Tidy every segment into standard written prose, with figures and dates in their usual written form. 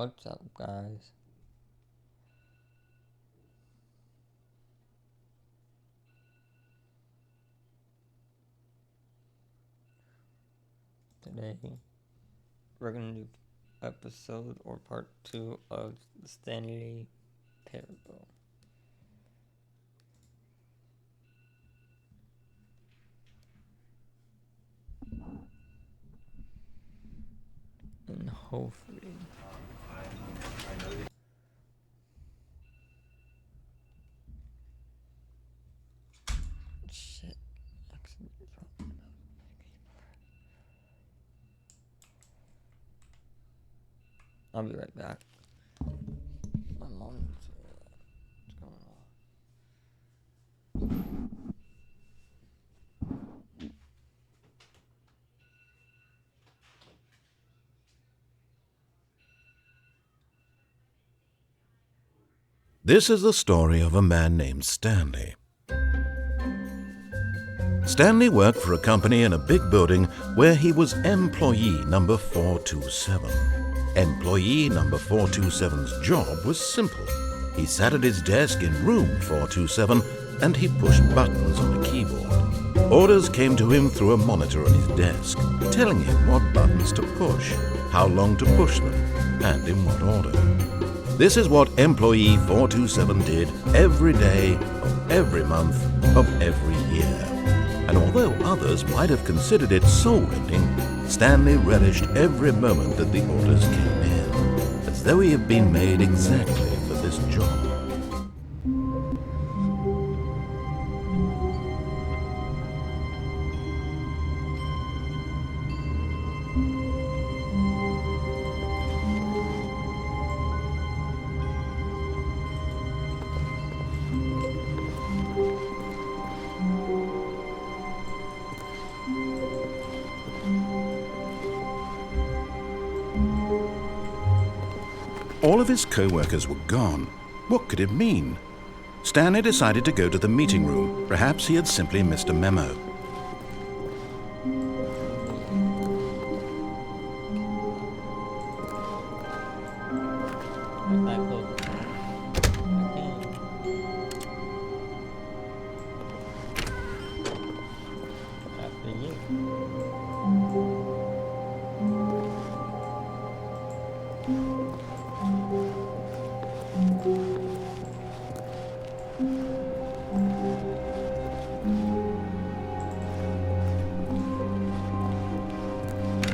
What's up, guys? Today we're gonna do episode or part 2 of the Stanley parable. And hopefully shit. Accidentally dropped my I'll be right back. My mom's what's going on? This is the story of a man named Stanley. Stanley worked for a company in a big building where he was employee number 427. Employee number 427's job was simple. He sat at his desk in room 427 and he pushed buttons on a keyboard. Orders came to him through a monitor on his desk, telling him what buttons to push, how long to push them, and in what order. This is what employee 427 did every day of every month of every year. And although others might have considered it soul-rending, Stanley relished every moment that the orders came in, as though he had been made exactly for this job. All of his co-workers were gone. What could it mean? Stanley decided to go to the meeting room. Perhaps he had simply missed a memo.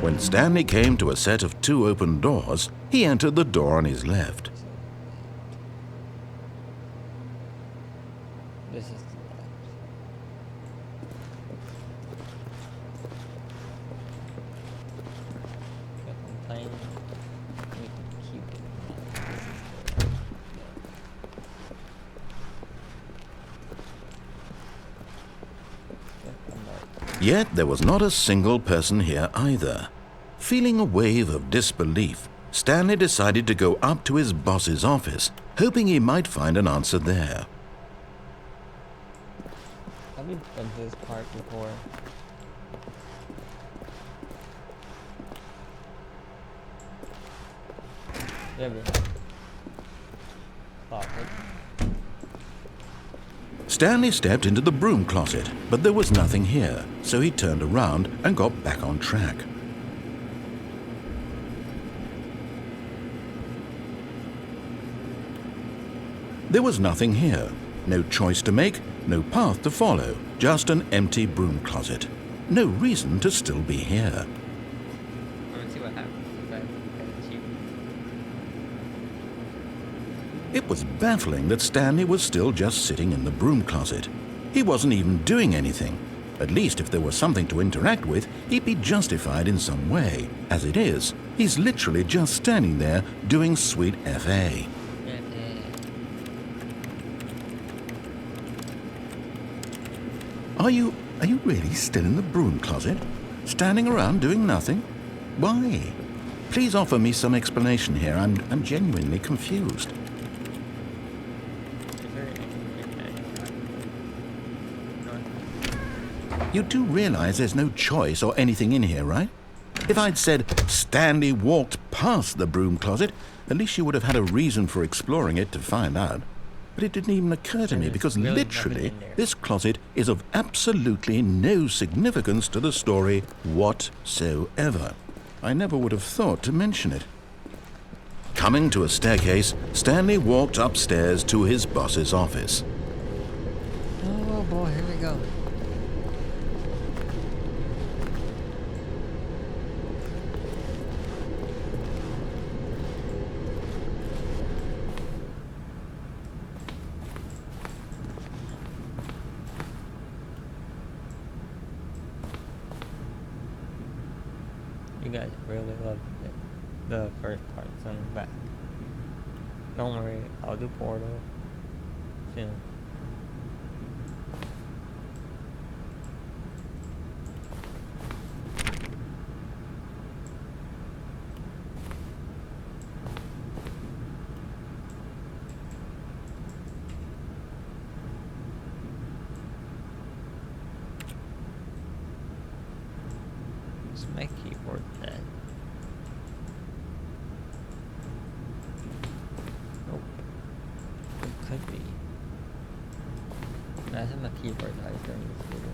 When Stanley came to a set of 2 open doors, he entered the door on his left. This is the left. If I'm playing, we can keep it. Yet there was not a single person here either. Feeling a wave of disbelief, Stanley decided to go up to his boss's office, hoping he might find an answer there. Have you done this part before? Yeah, we have. Closet. Stanley stepped into the broom closet, but there was nothing here, so he turned around and got back on track. There was nothing here. No choice to make, no path to follow, just an empty broom closet. No reason to still be here. Let's see what happens. It was baffling that Stanley was still just sitting in the broom closet. He wasn't even doing anything. At least if there was something to interact with, he'd be justified in some way. As it is, he's literally just standing there doing sweet FA. Are you really still in the broom closet? Standing around doing nothing? Why? Please offer me some explanation here. I'm genuinely confused. You do realize there's no choice or anything in here, right? If I'd said Stanley walked past the broom closet, at least you would have had a reason for exploring it to find out. But it didn't even occur to me because really literally nothing in there. this closet is of absolutely no significance to the story whatsoever. I never would have thought to mention it. Coming to a staircase, Stanley walked upstairs to his boss's office. Oh boy, here we go. You guys really love it. The first part's on the back. Don't worry, I'll do Portal soon. It's my keyboard dead. Nope. It could be. Imagine my keyboard dies during this video.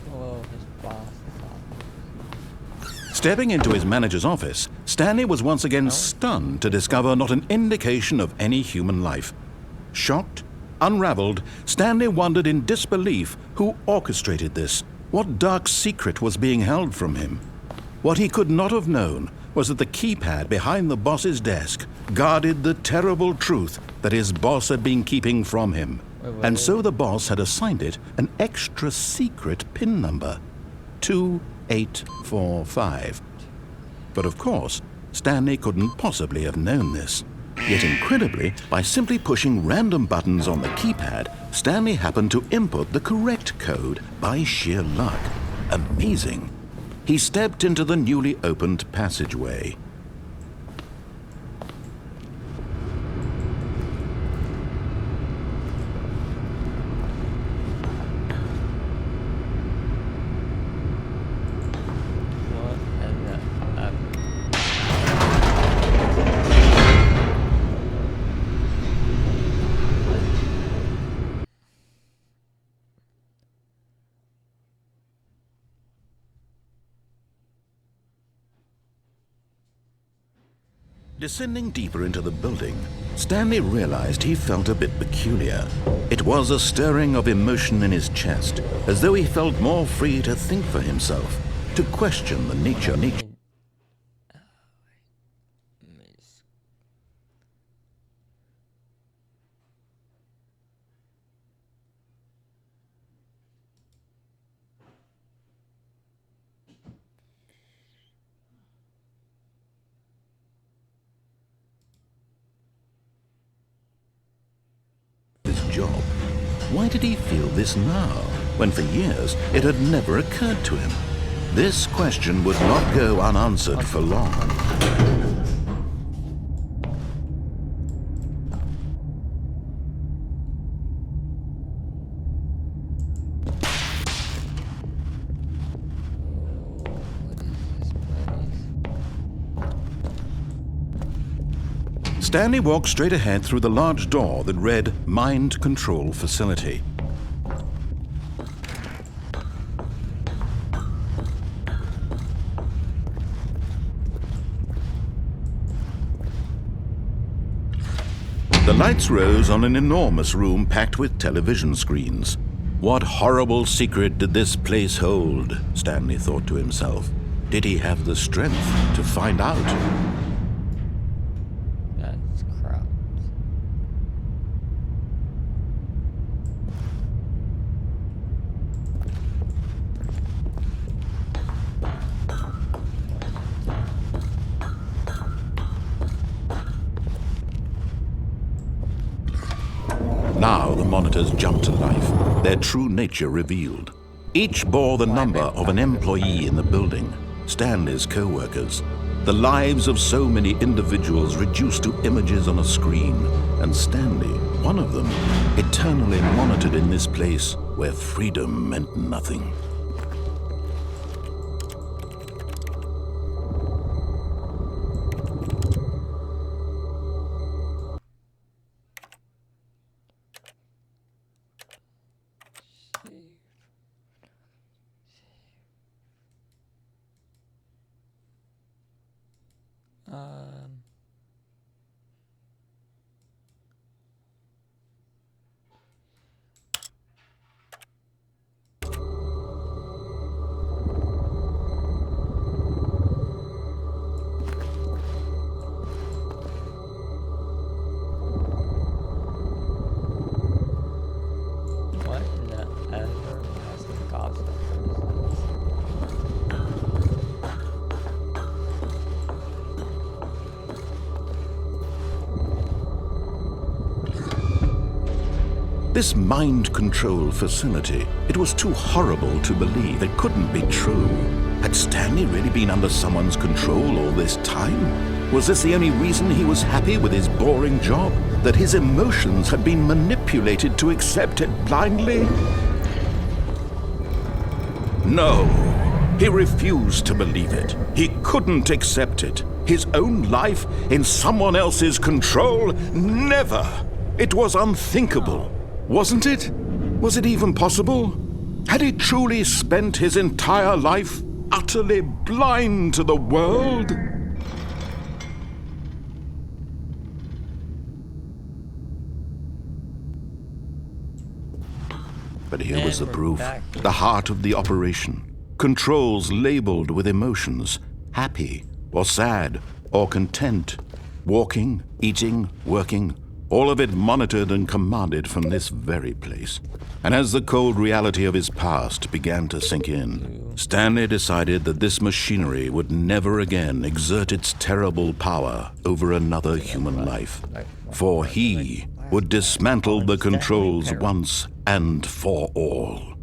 Oh, his boss is off. Stepping into his manager's office, Stanley was once again stunned to discover not an indication of any human life. Shocked, unraveled, Stanley wondered in disbelief who orchestrated this. What dark secret was being held from him? What he could not have known was that the keypad behind the boss's desk guarded the terrible truth that his boss had been keeping from him. And so the boss had assigned it an extra secret PIN number, 2845. But of course, Stanley couldn't possibly have known this. Yet incredibly, by simply pushing random buttons on the keypad, Stanley happened to input the correct code by sheer luck. Amazing. He stepped into the newly opened passageway. What has that happened? Descending deeper into the building, Stanley realized he felt a bit peculiar. It was a stirring of emotion in his chest, as though he felt more free to think for himself, to question the nature. Miss. His job. Why did he feel this now, when for years it had never occurred to him? This question would not go unanswered for long. What is this place? Stanley walked straight ahead through the large door that read Mind Control Facility. lights rose on an enormous room packed with television screens. What horrible secret did this place hold? Stanley thought to himself. Did he have the strength to find out? That's crap. Now the monitors jumped to life, their true nature revealed. Each bore the number of an employee in the building, Stanley's co-workers. The lives of so many individuals reduced to images on a screen, and Stanley, one of them, eternally monitored in this place where freedom meant nothing. What in the everlasting gobstopper This mind control facility, it was too horrible to believe. It couldn't be true. Had Stanley really been under someone's control all this time? Was this the only reason he was happy with his boring job? That his emotions had been manipulated to accept it blindly? No, he refused to believe it. He couldn't accept it. His own life in someone else's control? Never! It was unthinkable. Wasn't it? Was it even possible? Had he truly spent his entire life utterly blind to the world? But here was the proof, the heart of the operation. Controls labeled with emotions, happy or sad or content, walking, eating, working, all of it monitored and commanded from this very place. And as the cold reality of his past began to sink in, Stanley decided that this machinery would never again exert its terrible power over another human life. For he would dismantle the controls once and for all.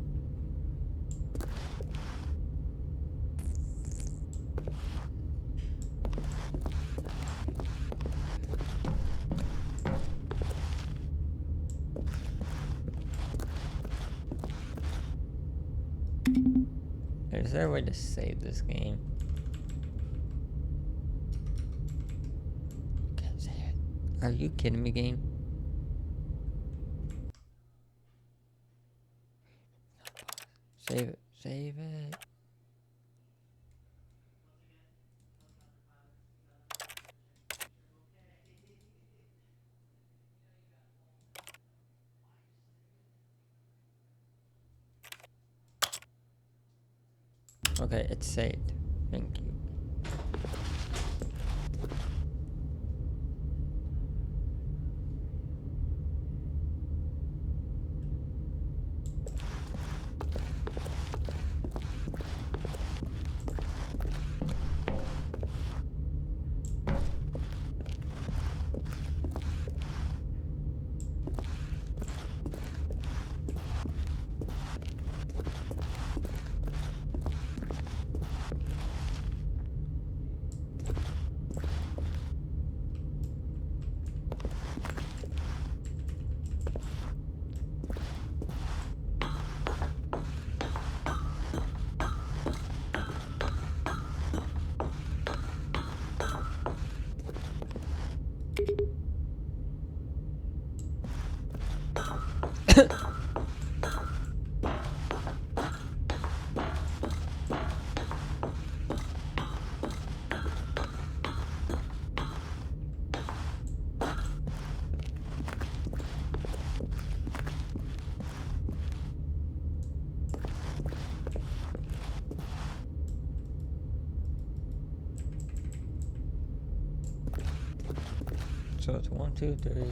Is there a way to save this game? Can't save it. Are you kidding me, game? Save it. Save it. Okay, it's saved. Thank you. So it's 1, 2, 3,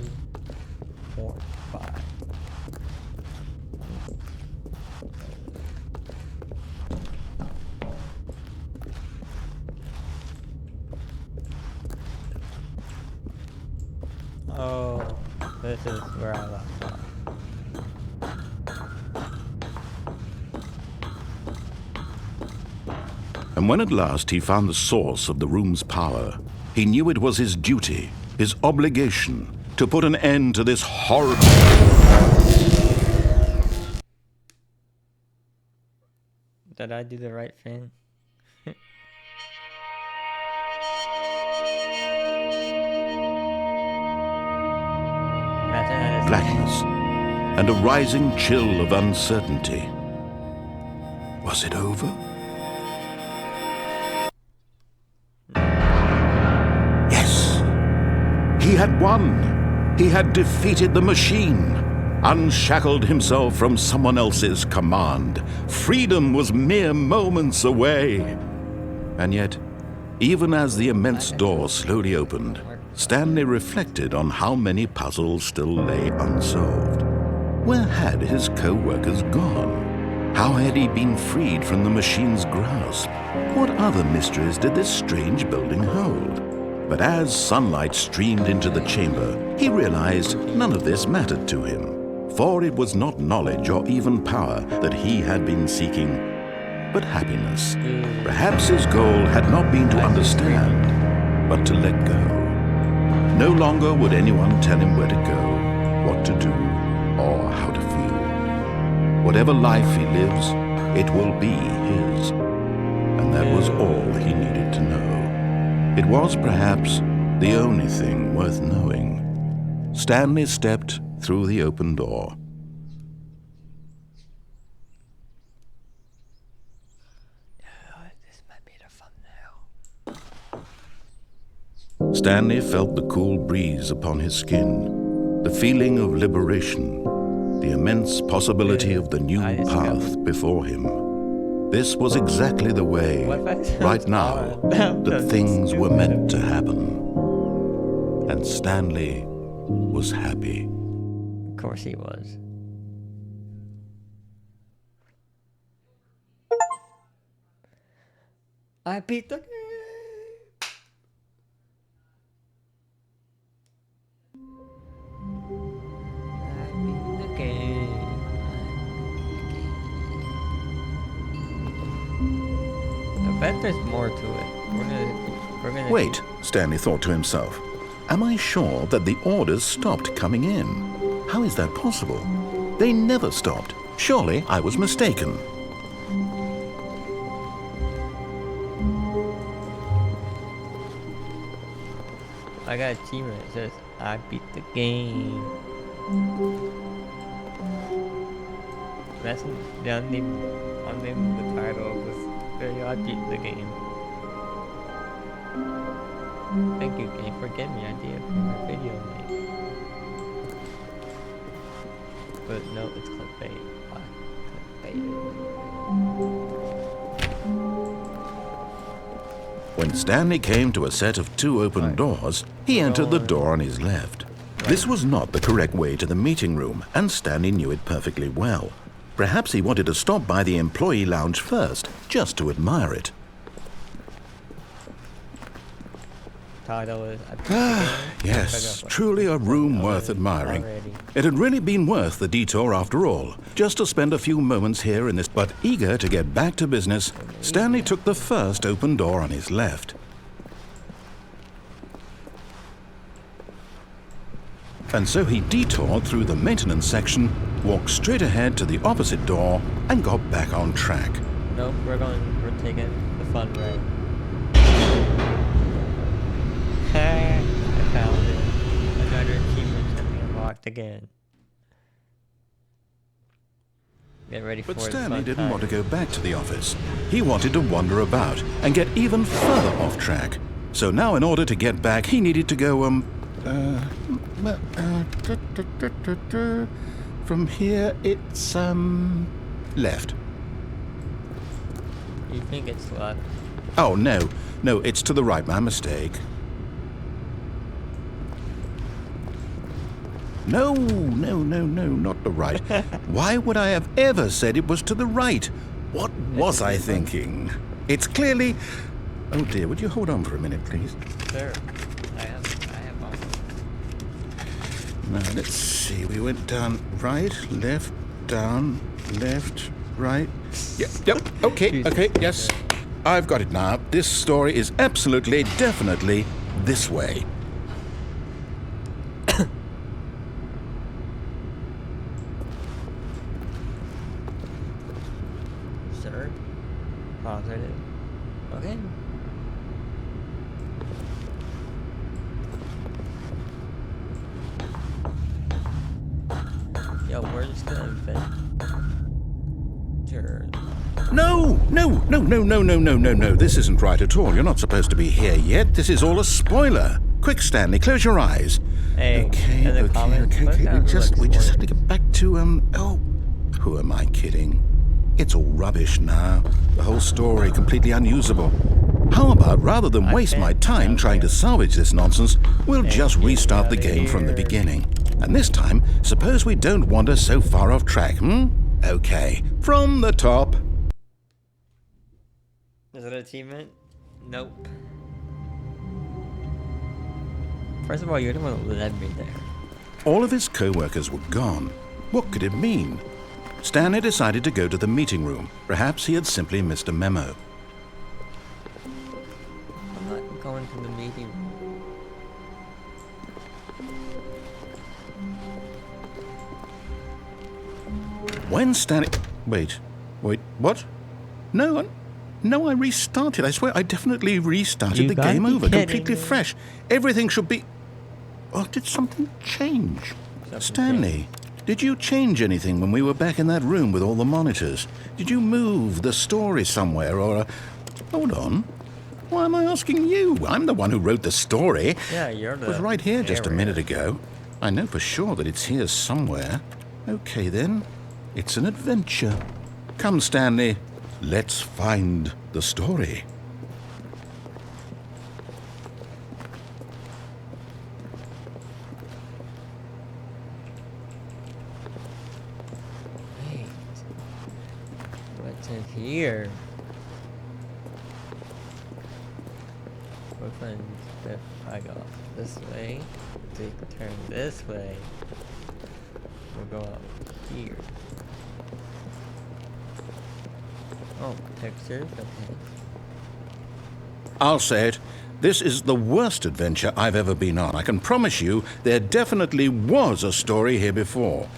4, 5. Oh, this is where I left off. And when at last he found the source of the room's power, he knew it was his duty, his obligation, to put an end to this horrible... Did I do the right thing? blackness and a rising chill of uncertainty. Was it over? Yes! He had won! He had defeated the machine, unshackled himself from someone else's command. Freedom was mere moments away. And yet, even as the immense door slowly opened, Stanley reflected on how many puzzles still lay unsolved. Where had his co-workers gone? How had he been freed from the machine's grasp? What other mysteries did this strange building hold? But as sunlight streamed into the chamber, he realized none of this mattered to him, for it was not knowledge or even power that he had been seeking, but happiness. Perhaps his goal had not been to understand, but to let go. No longer would anyone tell him where to go, what to do, or how to feel. Whatever life he lives, it will be his. And that was all he needed to know. It was perhaps the only thing worth knowing. Stanley stepped through the open door. This might be the thumbnail. Stanley felt the cool breeze upon his skin, the feeling of liberation, the immense possibility of the new path before him. This was exactly the way, right now, that things were meant to happen. And Stanley was happy. Of course he was. I beat the game. I bet there's more to it. We're gonna Wait, Stanley thought to himself. Am I sure that the orders stopped coming in? How is that possible? They never stopped. Surely I was mistaken. I got a achievement that says I beat the game. That's the unnamed the title of this video. I beat the game. Thank you, game, for giving me an idea for my video, mate. But no, it's clickbait. When Stanley came to a set of 2 open doors, he entered the door on his left. This was not the correct way to the meeting room, and Stanley knew it perfectly well. Perhaps he wanted to stop by the employee lounge first, just to admire it. Title is Yes, truly a room worth admiring. It had really been worth the detour after all, just to spend a few moments here in this. But eager to get back to business, Stanley took the first open door on his left. And so he detoured through the maintenance section, walked straight ahead to the opposite door, and got back on track. Nope, we're taking the fun ride. I found it. Another achievement to be unlocked again. Get ready for But Stanley didn't want to go back to the office. He wanted to wander about and get even further off track. So now in order to get back, he needed to go, from here it's, left. You think it's left? Oh, no, it's to the right, my mistake. No, not the right. Why would I have ever said it was to the right? What was I thinking? It's clearly... Oh dear, would you hold on for a minute, please? Sir, I have on. Now, let's see. We went down right, left, down, left, right. Yep, okay, yes. I've got it now. This story is absolutely, definitely this way. Sir? Positive. Okay. Yo, we're just gonna adventure. No. This isn't right at all. You're not supposed to be here yet. This is all a spoiler. Quick, Stanley, close your eyes. Hey, Okay. We just have to get back to, oh, who am I kidding? It's all rubbish now. The whole story completely unusable. How about, rather than waste my time trying to salvage this nonsense, we'll just restart the game from the beginning. And this time, suppose we don't wander so far off track, Okay, from the top. Is it an achievement? Nope. First of all, you're the one who led me there. All of his co-workers were gone. What could it mean? Stanley decided to go to the meeting room. Perhaps he had simply missed a memo. I'm not going to the meeting room. When Stanley... Wait, what? No, I restarted. I swear, I definitely restarted the game over, completely fresh. Everything should be... Oh, did something change? Stanley, did you change anything when we were back in that room with all the monitors? Did you move the story somewhere, or... Hold on. Why am I asking you? I'm the one who wrote the story. Yeah, you're the... It was right here just a minute ago. I know for sure that it's here somewhere. Okay, then. It's an adventure. Come, Stanley. Let's find the story. Wait. What's in here? What happens if I go this way? We can turn this way. We'll go up here. Oh, textures, okay. I'll say it. This is the worst adventure I've ever been on. I can promise you there definitely was a story here before.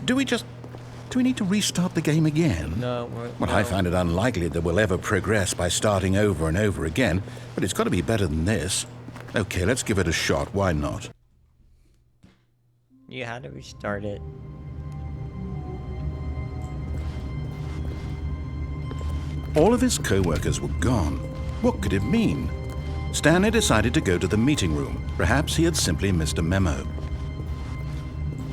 Do we need to restart the game again? No, Well, I find it unlikely that we'll ever progress by starting over and over again, but it's got to be better than this. Okay, let's give it a shot. Why not? You had to restart it. All of his co-workers were gone. What could it mean? Stanley decided to go to the meeting room. Perhaps he had simply missed a memo.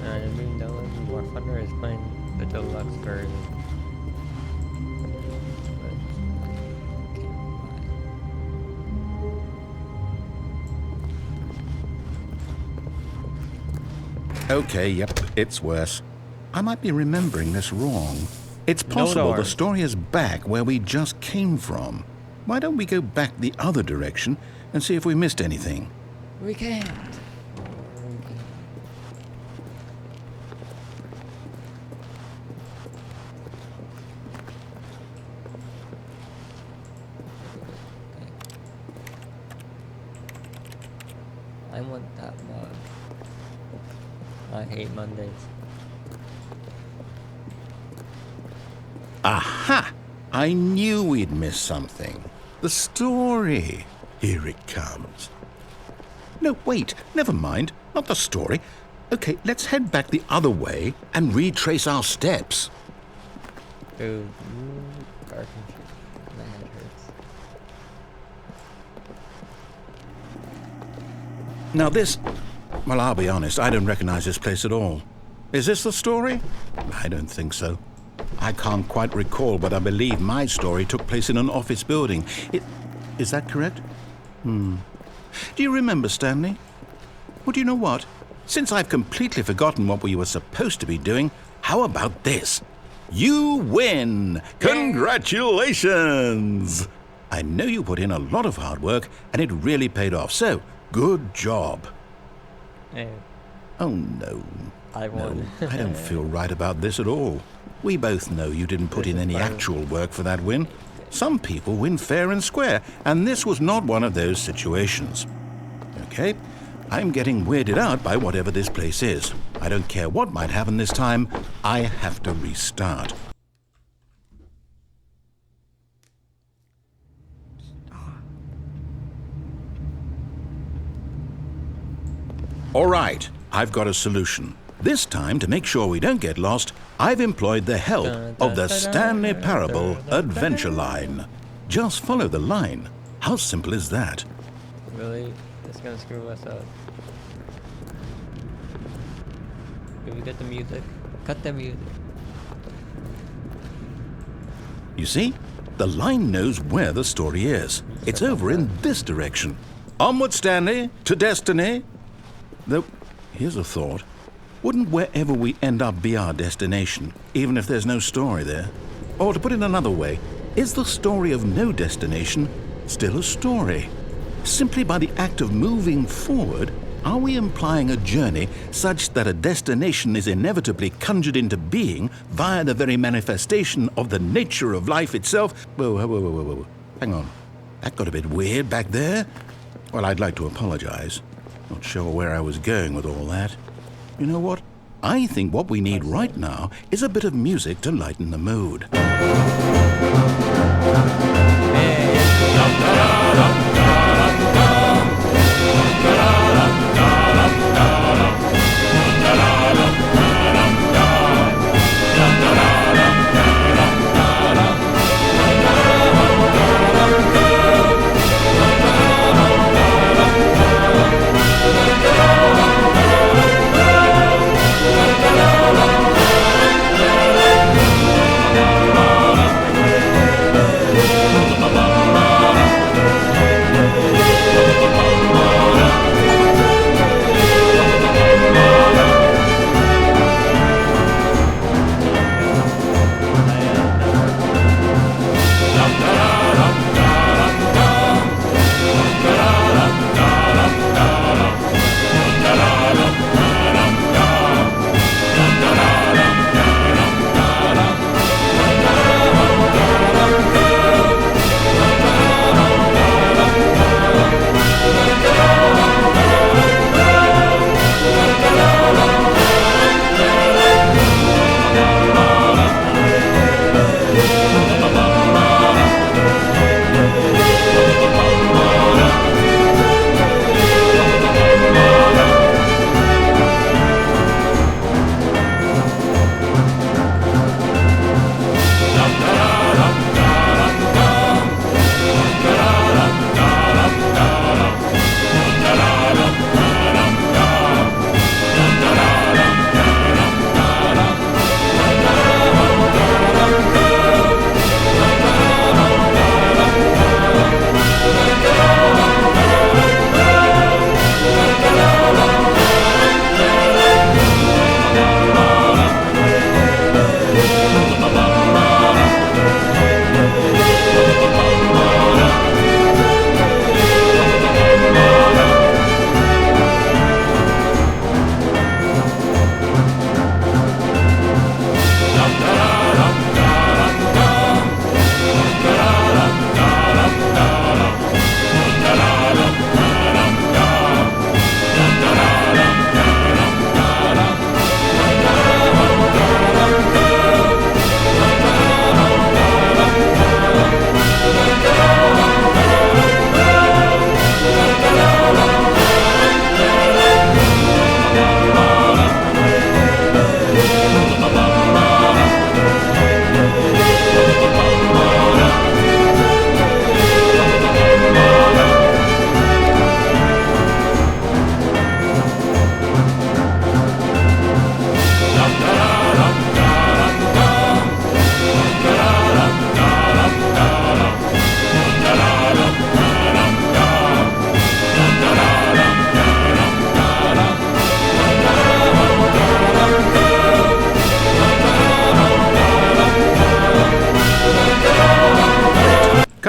I didn't even know War Thunder is playing the deluxe version. Okay, yep, it's worse. I might be remembering this wrong. It's possible the story is back where we just came from. Why don't we go back the other direction and see if we missed anything? We can't. I want that mug. I hate Mondays. Aha! I knew we'd missed something. The story. Here it comes. No, wait, never mind. Not the story. Okay, let's head back the other way and retrace our steps. Dude, carpentry. My head hurts. Now this... Well, I'll be honest, I don't recognize this place at all. Is this the story? I don't think so. I can't quite recall, but I believe my story took place in an office building. Is that correct? Do you remember, Stanley? Well, do you know what? since I've completely forgotten what we were supposed to be doing, how about this? You win! Congratulations! I know you put in a lot of hard work, and it really paid off, so good job. Hey, Oh no. I won. No, I don't feel right about this at all. We both know you didn't put in any actual work for that win. Some people win fair and square, and this was not one of those situations. Okay, I'm getting weirded out by whatever this place is. I don't care what might happen this time. I have to restart. All right, I've got a solution. This time, to make sure we don't get lost, I've employed the help of the Stanley Parable Adventure Line. Just follow the line. How simple is that? Really? It's gonna screw us up. Can we get the music? Cut the music. You see, the line knows where the story is. It's over in this direction. Onward, Stanley, to destiny. Though, here's a thought. Wouldn't wherever we end up be our destination, even if there's no story there? Or to put it another way, is the story of no destination still a story? Simply by the act of moving forward, are we implying a journey such that a destination is inevitably conjured into being via the very manifestation of the nature of life itself? Whoa. Hang on. That got a bit weird back there. Well, I'd like to apologize. Not sure where I was going with all that. You know what? I think what we need right now is a bit of music to lighten the mood.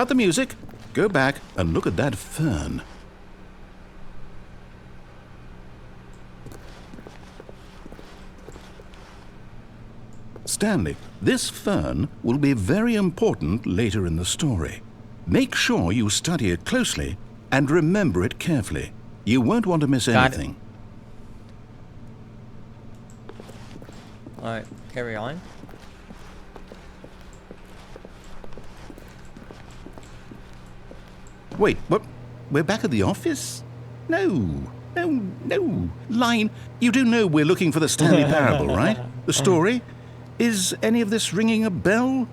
cut the music, go back and look at that fern. Stanley, this fern will be very important later in the story. Make sure you study it closely and remember it carefully. You won't want to miss anything. Alright, carry on. Wait, what? We're back at the office? No. Line, you do know we're looking for the Stanley Parable, right? The story? Is any of this ringing a bell?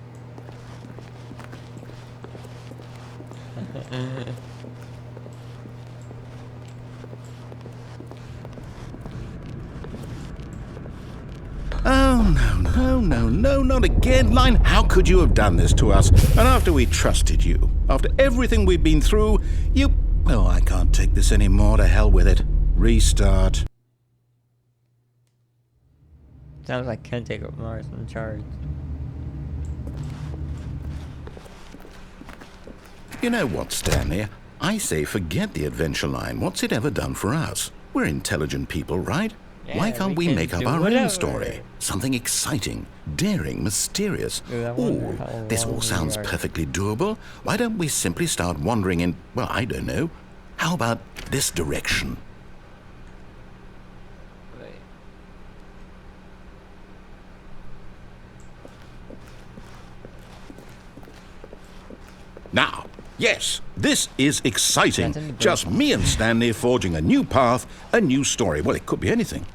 Oh, no, not again. Line, how could you have done this to us? And after we trusted you, after everything we've been through, you... Oh, I can't take this anymore. To hell with it. Restart. Sounds like Ken take up Mars in charge. You know what, Stanley? I say forget the adventure line. What's it ever done for us? We're intelligent people, right? Yeah, why can't we make up our whatever. own story? Something exciting, daring, mysterious. Dude, I wonder how This all long sounds we are. perfectly doable. Why don't we simply start wandering in, well, I don't know. How about this direction? Wait. Now, yes, this is exciting. That's in the Just book. me and Stanley forging a new path, a new story. Well, it could be anything.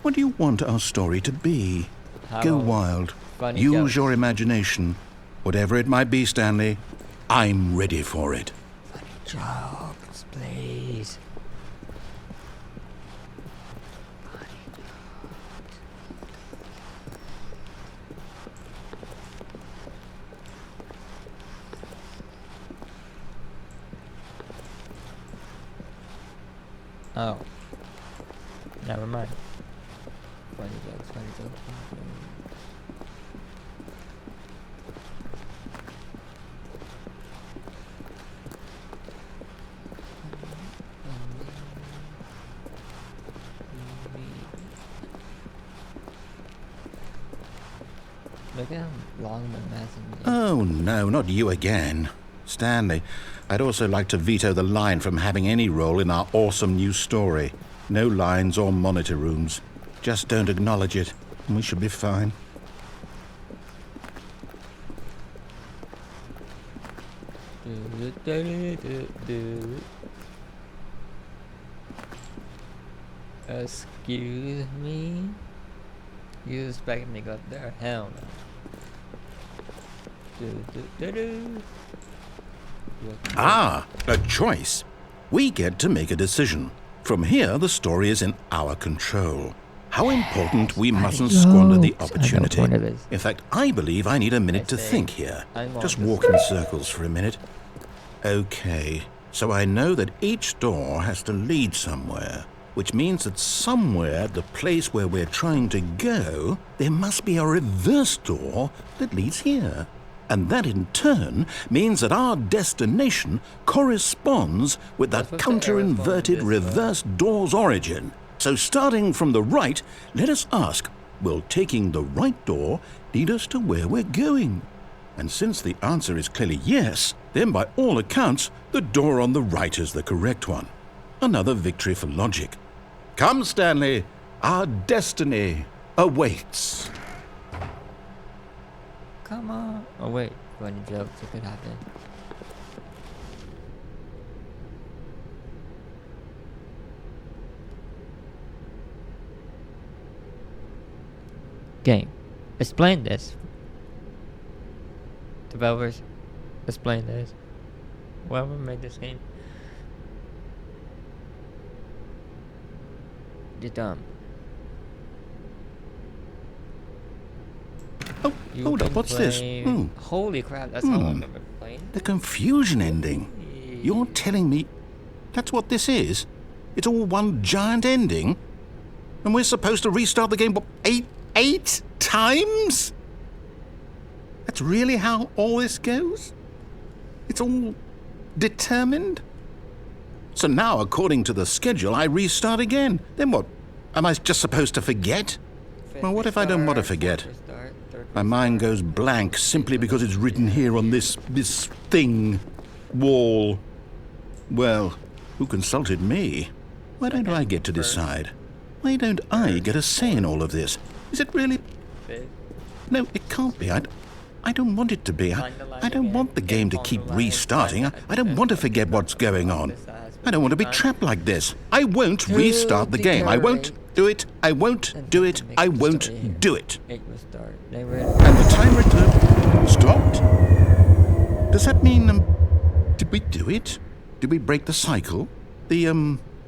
What do you want our story to be? Go about wild. funny Use jokes? your imagination. Whatever it might be, Stanley, I'm ready for it. Jokes, please. Oh. Never mind. Funny jokes, funny jokes, funny jokes. Look at how long the message is. Oh, no, not you again. Stanley, I'd also like to veto the line from having any role in our awesome new story. No lines or monitor rooms. Just don't acknowledge it, and we should be fine. Excuse me? You expect me to go up there? Hell no. Ah, a choice. We get to make a decision. From here, the story is in our control. How important we mustn't squander the opportunity. I know what it is. In fact, I believe I need a minute to see. think here. I'm on Just this. walk in circles for a minute. Okay, so I know that each door has to lead somewhere, which means that somewhere at the place where we're trying to go, there must be a reverse door that leads here. And that in turn means that our destination corresponds with that That's what the counter-inverted arrow is, reverse door's origin. So starting from the right, let us ask, will taking the right door lead us to where we're going? And since the answer is clearly yes, then by all accounts, the door on the right is the correct one. Another victory for logic. Come, Stanley, our destiny awaits. Come on. Oh wait, funny jokes. It could happen. Game. Explain this. Developers, explain this. Whoever made this game. You're dumb. Oh, You've hold up, been what's this? playing- Holy crap, that's how long I've been playing. The confusion ending. You're telling me that's what this is? It's all one giant ending? And we're supposed to restart the game, what, eight times? That's really how all this goes? It's all determined? So now, according to the schedule, I restart again. Then what? Am I just supposed to forget? Well, what if I don't want to forget? My mind goes blank simply because it's written here on this thing, wall. Well, who consulted me? Why don't I get to decide? Why don't I get a say in all of this? Is it really? No, it can't be. I don't want it to be. I don't want the game to keep restarting. I don't want to forget what's going on. I don't want to be trapped like this. I won't restart the game. I won't do it. I won't do it. I won't do it. And the timer stopped. Does that mean, did we do it? Did we break the cycle? The,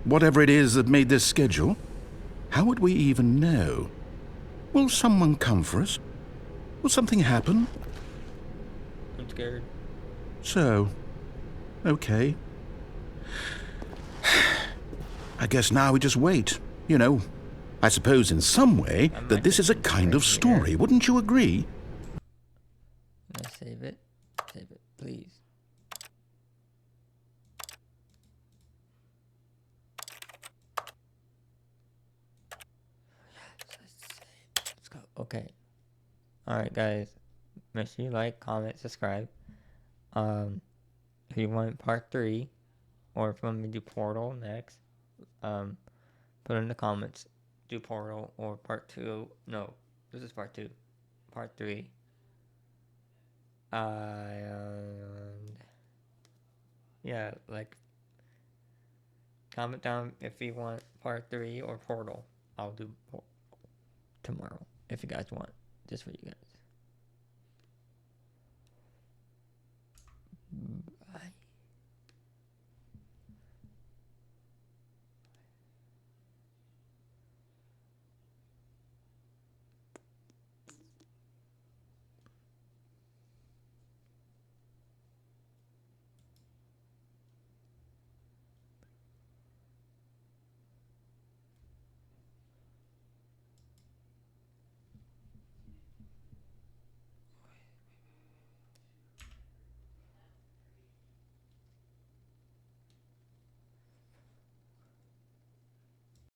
whatever it is that made this schedule? How would we even know? Will someone come for us? Will something happen? I'm scared. So, okay. I guess now we just wait. You know, I suppose in some way that this is a kind of story. Wouldn't you agree? Let's save it. Save it, please. Let's go. Okay. Alright, guys. Make sure you like, comment, subscribe. If you want part 3, or if you want me to do Portal next, put in the comments. Do Portal or part 2. No, this is part 2. Part 3. Yeah, like, comment down if you want part 3 or Portal. I'll do tomorrow if you guys want, just for you guys.